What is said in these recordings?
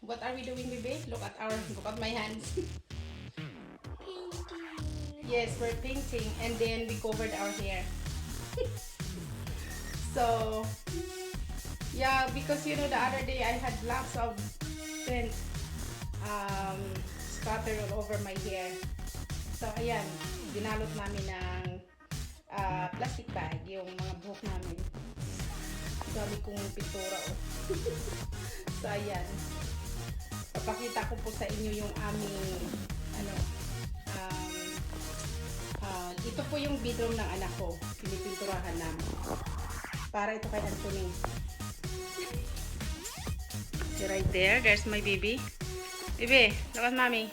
What are we doing, baby? Look at my hands. Painting. Yes, we're painting, and then we covered our hair. So yeah, because you know the other day I had lots of paint scattered all over my hair. So ayan, dinalot namin ng plastic bag yung mga buhok namin. Dami kong pintura oh. So ayan, papakita ko po sa inyo yung aming ano ito po yung bedroom ng anak ko, pinipinturahan namin para ito kay Anthony. See right there, there's my baby. Baby, look at mommy.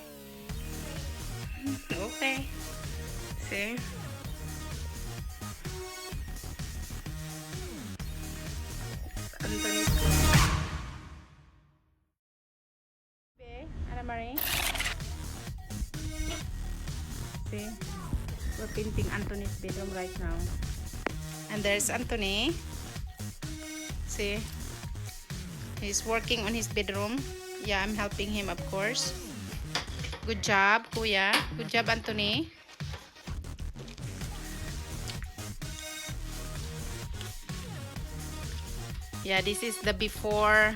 Okay, see. Anthony's baby, Anna Marie. See, we're painting Anthony's bedroom right now. And there's Anthony. See, he's working on his bedroom. Yeah, I'm helping him, of course. Good job, Kuya. Good job, Anthony. Yeah, this is the before.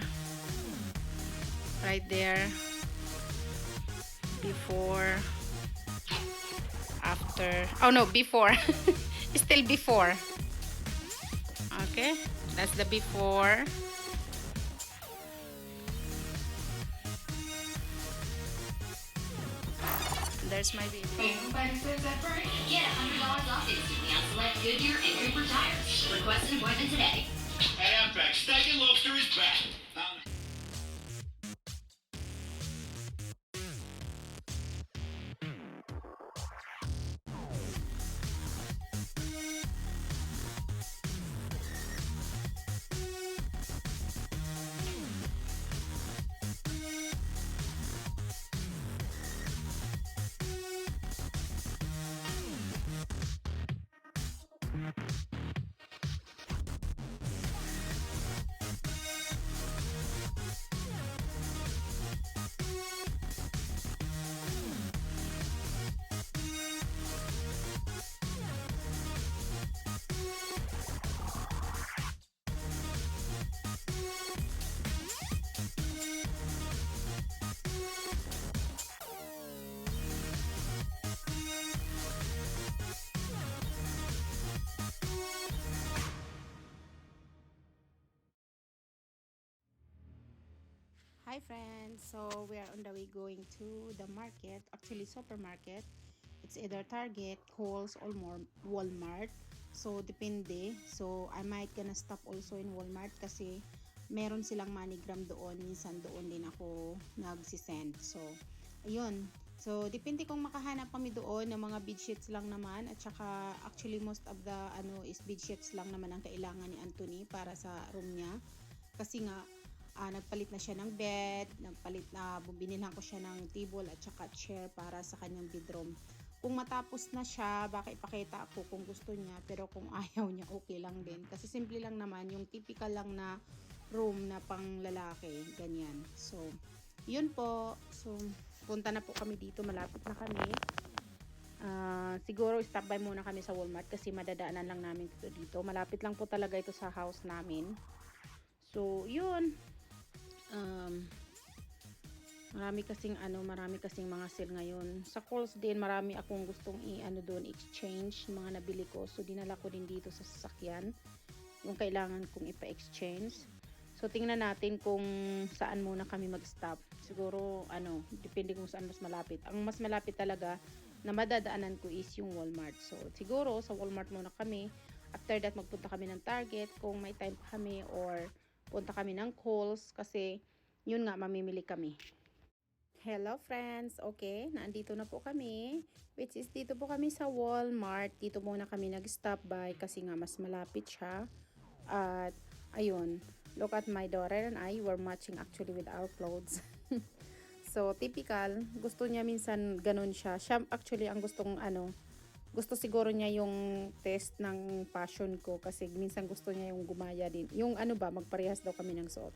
Right there. Before. After. Oh no, before. Still before. Okay, that's the before. There's my baby. Get $100 off instantly on select Goodyear and Cooper tires. Request an appointment today. At Outback, Steak and Lobster is back. Hi friends, so we are on the way going to the market, actually supermarket. It's either Target, Kohl's, or more Walmart. So depende. So I might gonna stop also in Walmart kasi meron silang MoneyGram doon. Minsan doon din ako nagsisend. So ayun. So depende kung makahanap kami doon ng mga bedsheets lang naman, at saka actually most of the is bedsheets lang naman ang kailangan ni Anthony para sa room niya. Kasi nga nagpalit na siya ng bed, binilhan ko siya ng table at saka chair para sa kanyang bedroom. Kung matapos na siya, baka ipakita ako kung gusto niya, pero kung ayaw niya, okay lang din. Kasi simple lang naman, yung typical lang na room na pang lalaki, ganyan. So, yun po. So, punta na po kami dito, malapit na kami. Siguro stop by muna kami sa Walmart kasi madadaanan lang namin dito. Malapit lang po talaga ito sa house namin. So, yun. Marami kasing mga sale ngayon. Sa Kohl's din, marami akong gustong doon exchange mga nabili ko. So dinala ko din dito sa sasakyan yung kailangan kong ipa-exchange. So tingnan natin kung saan muna kami mag-stop. Siguro depende kung saan mas malapit. Ang mas malapit talaga na madadaanan ko is yung Walmart. So siguro sa Walmart muna kami. After that magpunta kami ng Target kung may time pa kami, or punta kami ng Kohl's kasi yun nga mamimili kami. Hello friends, okay, nandito na po kami, which is dito po kami sa Walmart. Dito muna kami nag-stop by kasi nga mas malapit siya. At ayun, look at my daughter and I were matching actually with our clothes. So typical, gusto niya minsan ganun siya. Siya actually ang gusto siguro niya yung test ng fashion ko kasi minsan gusto niya yung gumaya din. Yung magparehas daw kami ng suot.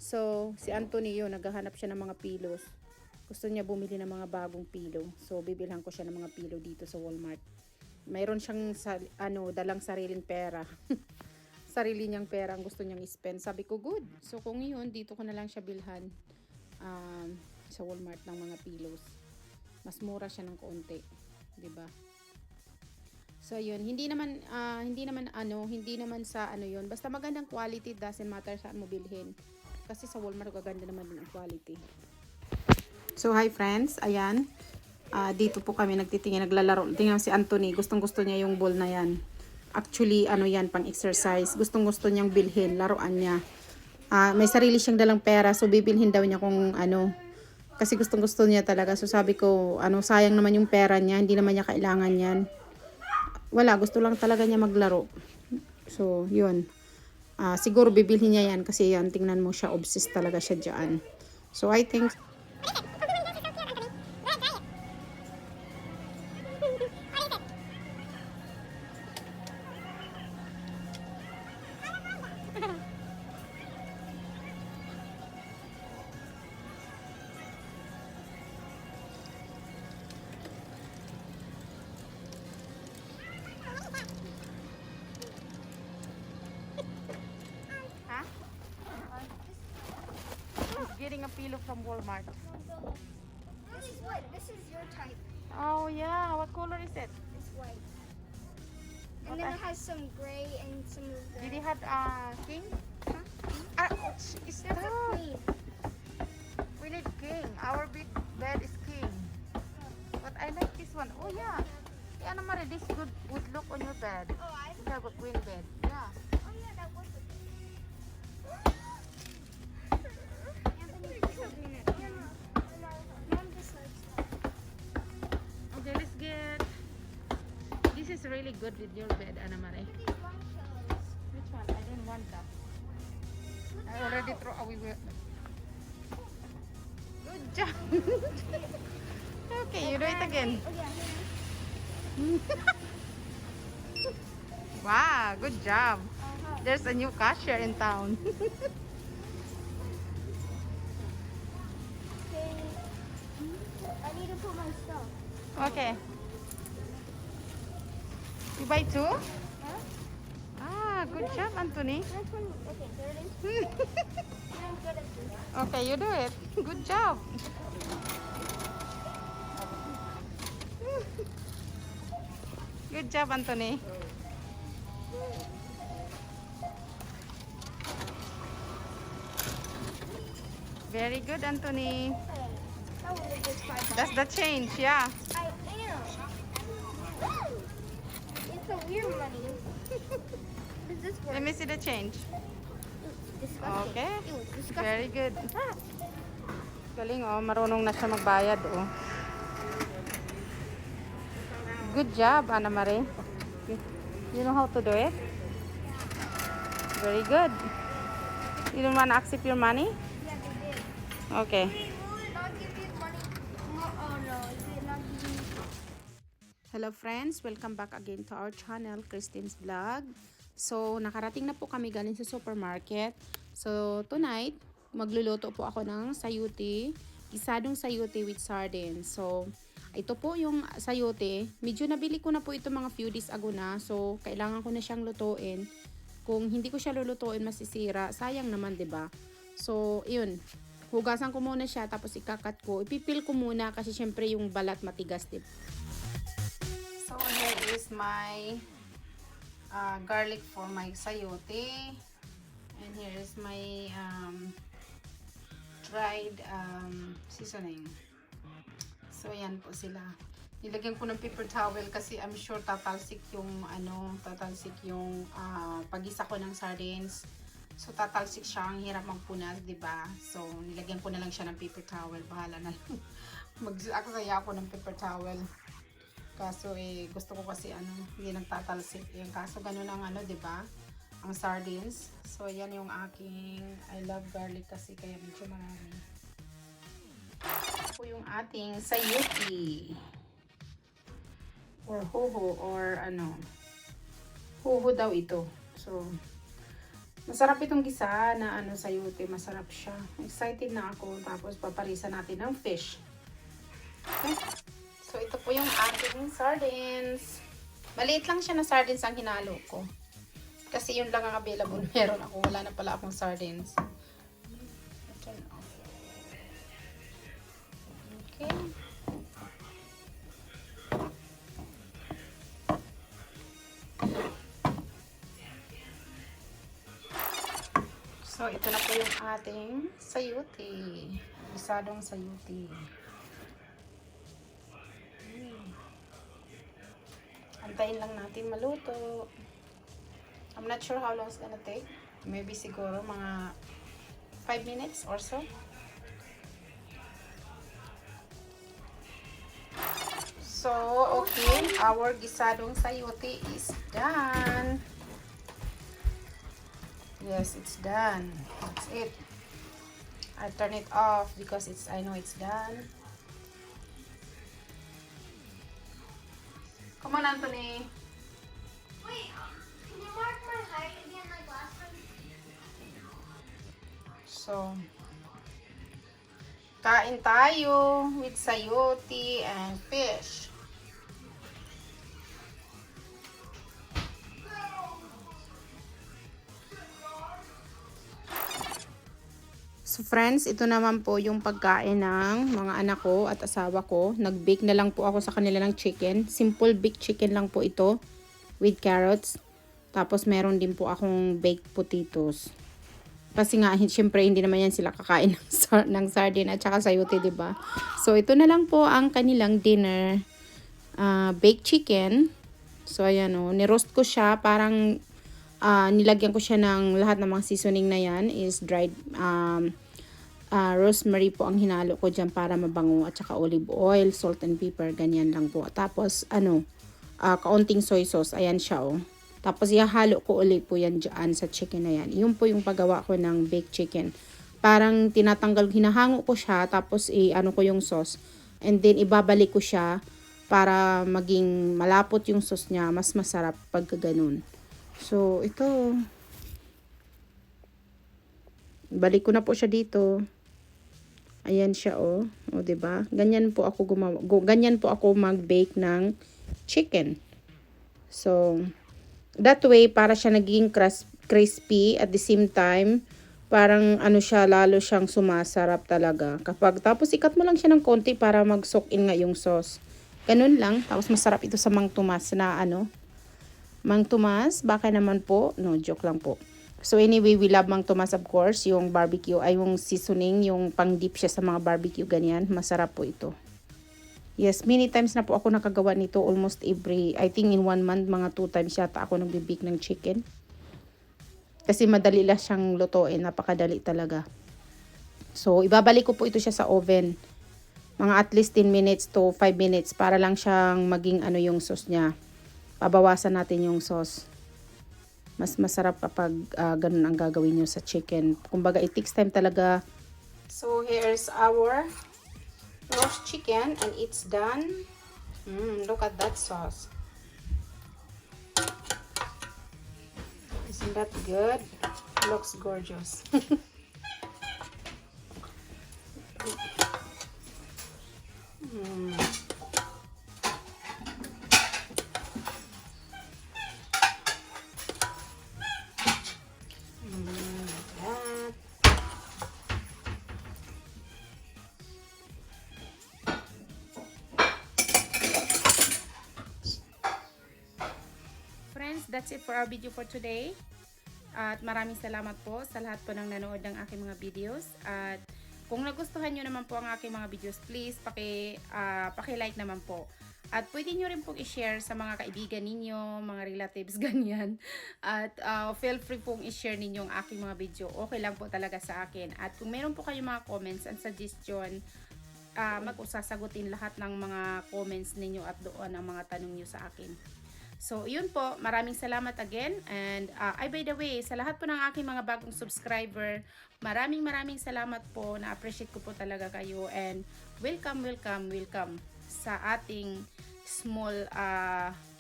So, si Anthony yun, naghahanap siya ng mga pillows. Gusto niya bumili ng mga bagong pillow. So, bibilhan ko siya ng mga pillow dito sa Walmart. Mayroon siyang dalang sariling pera. Sarili niyang pera ang gusto niyang spend. Sabi ko, good. So, kung yun, dito ko na lang siya bilhan sa Walmart ng mga pillows. Mas mura siya ng konti, 'di ba? So, yun, hindi naman sa yun. Basta magandang quality, doesn't matter saan mo bilhin. Kasi sa Walmart gaganda naman din ang quality. So, hi friends, ayan. Dito po kami nagtitingin, naglalaro. Tingnan si Anthony, gustong-gusto niya yung ball na yan. Actually, yan, pang exercise. Gustong-gusto niyang bilhin, laruan niya. May sarili siyang dalang pera, so bibilhin daw niya kung kasi gustong-gusto niya talaga. So, sabi ko, sayang naman yung pera niya, hindi naman niya kailangan yan. Wala, gusto lang talaga niya maglaro. So, yun. Siguro bibilhin niya yan kasi yan, tingnan mo siya, obsessed talaga siya dyan. So, I think getting a pillow from Walmart. This is what? This is your type. Oh yeah, what color is it? It's white. And then it has some gray and some of the... Did you have king? Is That's a queen. We need king. Our bed is king. But I like this one. Oh yeah. Yeah, Marie, this would look on your bed. Oh, I... You have a queen bed. Yeah. Oh, yeah, that was a queen. Anthony, this is green. Mom just likes that. Okay, let's get. This is really good with your bed, Anna Marie. Look at these long pillows. Which one? I didn't want that. I already throw away. Good job. Okay, you do it again. Oh, yeah, here. Wow, good job. There's a new cashier in town. Okay. I need to put my stuff. Okay. You buy two? Huh? Good job, Anthony. That's one. Okay, there it is. I'm good at this. Okay, you do it. Good job. Good job, Anthony. Very good, Anthony. That was a good $5. That's the change, yeah. I am. It's a weird money. Does this work? Let me see the change. Disgusting. Okay. It was disgusting. Very good. Ah, Galing, oh. Marunong na siya magbayad, oh. Good job, Anna Marie. You know how to do it? Very good. You don't want to accept your money? yeah, they did. Okay. They will not give you money. Oh no, they did not give you. Hello friends, welcome back again to our channel, Christine's Vlog. So, nakarating na po kami galing sa supermarket. So, tonight, magluluto po ako ng sayoti, guisadong sayoti with sardines. So, ito po yung sayote. Medyo nabili ko na po ito mga few days ago na. So, kailangan ko na siyang lutuin. Kung hindi ko siya lulutuin, masisira. Sayang naman, 'di ba? So, yun. Hugasan ko muna siya, tapos ikakat ko. Ipipil ko muna kasi syempre yung balat matigas, diba? So, here is my garlic for my sayote. And here is my dried seasoning. So, ayan po sila. Nilagyan ko ng paper towel kasi I'm sure tatalsik yung pagisa ko ng sardines. So, tatalsik siya. Ang hirap magpunas, diba? So, nilagyan ko na lang siya ng paper towel. Bahala na lang. Mag-aksaya ako ng paper towel. Kaso, gusto ko kasi, hindi nagtatalsik. Yung kaso, ganun ang diba? Ang sardines. So, ayan yung aking, I love garlic kasi kaya medyo marami. Ito yung ating sayoti. Or hoho, or hoho daw ito. So, Masarap itong gisa na ano sayote, masarap siya. Excited na ako. Tapos paparisa natin ng fish. Okay. So ito po yung ating sardines. Maliit lang siya na sardines ang hinalo ko. Kasi yun lang ang available. Meron ako. Wala na pala akong sardines. Turn off. Okay. So, ito na po yung ating sayoti. Guisadong sayoti. Antayin lang natin maluto. I'm not sure how long it's gonna take. Maybe siguro mga 5 minutes or so. So, okay. Our guisadong sayoti is done. Yes, it's done. That's it. I turn it off because I know it's done. Come on, Anthony. Wait, can you mark my height again like last time? So, kain tayo with sayoti and fish. So friends, ito naman po yung pagkain ng mga anak ko at asawa ko. Nag-bake na lang po ako sa kanila ng chicken. Simple baked chicken lang po ito with carrots. Tapos meron din po akong baked potatoes. Kasi nga, syempre hindi naman yan sila kakain ng sardine at saka sayote, diba? So ito na lang po ang kanilang dinner. Baked chicken. So ayan o, niroast ko siya. Parang nilagyan ko siya ng lahat ng mga seasoning na yan is dried rosemary po ang hinalo ko dyan para mabango at saka olive oil, salt and pepper, ganyan lang po. Tapos kaunting soy sauce, ayan siya oh. Tapos ihahalo ko ulit po yan dyan sa chicken na yan. Yun po yung paggawa ko ng baked chicken. Parang tinatanggal, hinahango ko siya tapos ano ko yung sauce and then ibabalik ko siya para maging malapot yung sauce niya, mas masarap pag ganun. So, ito. Balik ko na po siya dito. Ayan siya, oh. O, diba? Ganyan po ako ganyan po ako mag-bake ng chicken. So, that way, para siya naging crispy at the same time, parang ano siya, lalo siyang sumasarap talaga. Tapos ikat mo lang siya ng konti para mag-soak in nga yung sauce. Ganun lang. Tapos masarap ito sa Mang Tomas na ano, Mang Tomas, baka naman po. No, joke lang po. So anyway, we love Mang Tomas of course. Yung barbecue, ay yung seasoning, yung pang-dip siya sa mga barbecue, ganyan. Masarap po ito. Yes, many times na po ako nakagawa nito. Almost every, I think in 1 month, mga 2 times yata ako nagbibake ng chicken. Kasi madali lang siyang lutuin. Napakadali talaga. So, ibabalik ko po ito siya sa oven. Mga at least 10 minutes to 5 minutes para lang siyang maging ano yung sauce niya. Pabawasan natin yung sauce. Mas masarap kapag ganun ang gagawin nyo sa chicken. Kumbaga, it takes time talaga. So, here's our roast chicken and it's done. Look at that sauce. Isn't that good? Looks gorgeous. Friends, that's it for our video for today. At maraming salamat po sa lahat po ng nanood ng aking mga videos. At kung nagustuhan nyo naman po ang aking mga videos, please paki-like naman po. At pwede nyo rin pong i-share sa mga kaibigan ninyo, mga relatives, ganyan. At feel free pong i-share ninyo ang aking mga video. Okay lang po talaga sa akin. At kung meron po kayong mga comments and suggestion, sasagutin lahat ng mga comments ninyo at doon ang mga tanong nyo sa akin. So, yun po. Maraming salamat again. And, by the way, sa lahat po ng aking mga bagong subscriber, maraming salamat po. Na-appreciate ko po talaga kayo. And, welcome sa ating small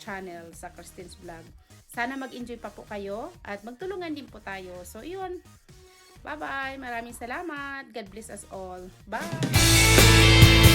channel sa Christine's Vlog. Sana mag-enjoy pa po kayo at magtulungan din po tayo. So, yun. Bye-bye. Maraming salamat. God bless us all. Bye!